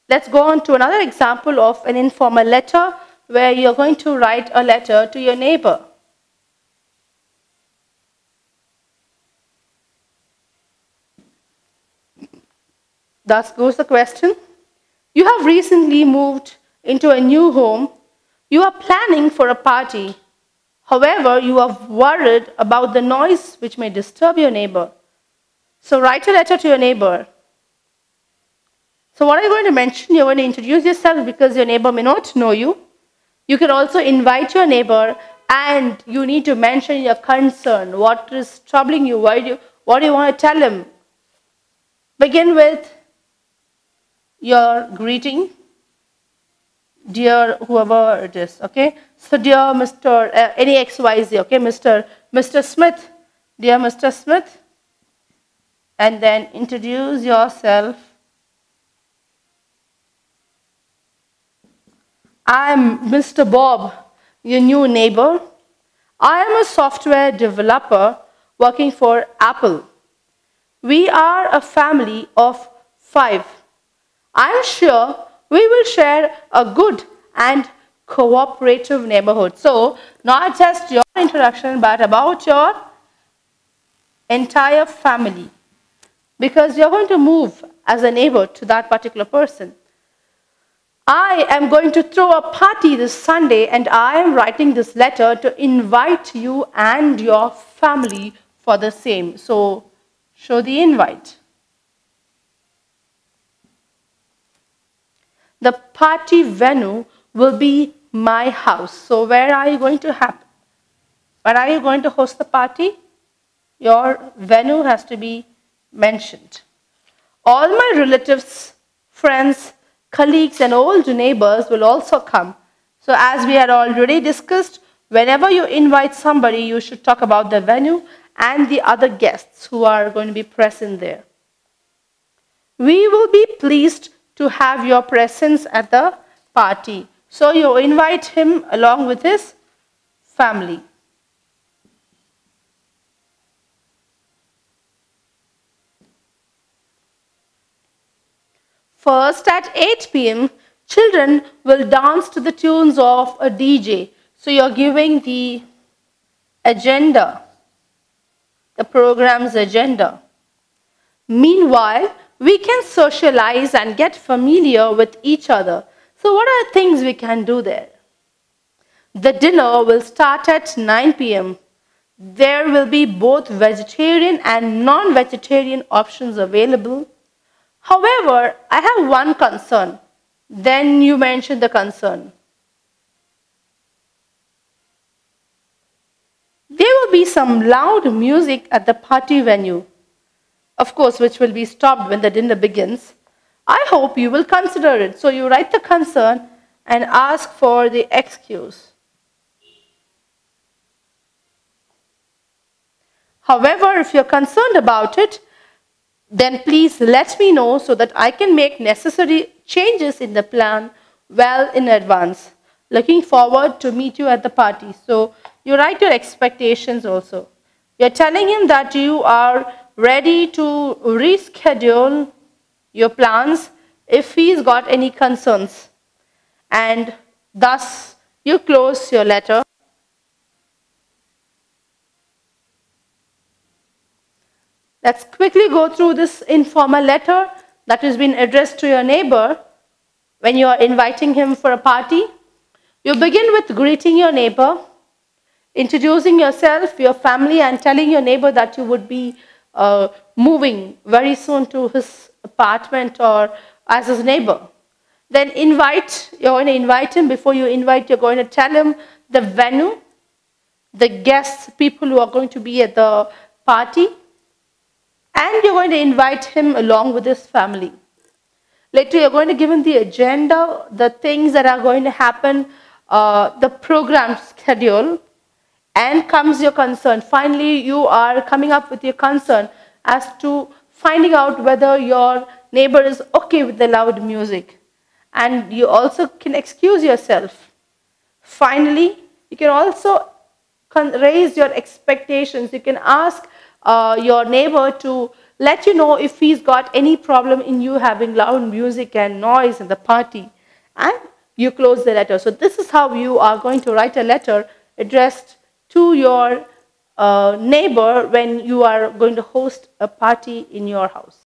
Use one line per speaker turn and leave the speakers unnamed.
Let's go on to another example of an informal letter where you're going to write a letter to your neighbor. Thus goes the question. You have recently moved into a new home. You are planning for a party. However, you are worried about the noise which may disturb your neighbor. So write a letter to your neighbor. So what are you going to mention? You're going to introduce yourself because your neighbor may not know you. You can also invite your neighbor and you need to mention your concern. What is troubling you? What do you want to tell him? Begin with your greeting. Dear whoever it is, okay? So dear Mr. Any XYZ, okay? Mr. Smith, dear Mr. Smith. And then introduce yourself. I'm Mr. Bob, your new neighbor. I am a software developer working for Apple. We are a family of 5. I'm sure we will share a good and cooperative neighborhood. So, not just your introduction, but about your entire family. Because you're going to move as a neighbor to that particular person. I am going to throw a party this Sunday and I am writing this letter to invite you and your family for the same. So, show the invite. The party venue will be my house. So where are you going to happen? Where are you going to host the party? Your venue has to be mentioned. All my relatives, friends, colleagues and old neighbors will also come. So as we had already discussed, whenever you invite somebody, you should talk about the venue and the other guests who are going to be present there. We will be pleased to have your presence at the party. So you invite him along with his family. First, at 8 p.m., children will dance to the tunes of a DJ. So you're giving the agenda, the program's agenda. Meanwhile, we can socialize and get familiar with each other. So what are things we can do there? The dinner will start at 9 p.m. There will be both vegetarian and non-vegetarian options available. However, I have one concern. Then you mention the concern. There will be some loud music at the party venue. Of course, which will be stopped when the dinner begins. I hope you will consider it. So you write the concern and ask for the excuse. However, if you're concerned about it, then please let me know so that I can make necessary changes in the plan well in advance. Looking forward to meet you at the party. So you write your expectations also. You're telling him that you are ready to reschedule your plans if he's got any concerns. And thus, you close your letter. Let's quickly go through this informal letter that has been addressed to your neighbor when you are inviting him for a party. You begin with greeting your neighbor, introducing yourself, your family, and telling your neighbor that you would be moving very soon to his apartment or as his neighbor. Then you're going to invite him. Before you invite, you're going to tell him the venue, the guests, people who are going to be at the party, and you're going to invite him along with his family. Later, you're going to give him the agenda, the things that are going to happen, the program schedule, and comes your concern. Finally, you are coming up with your concern as to finding out whether your neighbor is okay with the loud music. And you also can excuse yourself. Finally, you can also raise your expectations. You can ask your neighbor to let you know if he's got any problem in you having loud music and noise in the party, and you close the letter. So this is how you are going to write a letter addressed to your neighbor when you are going to host a party in your house.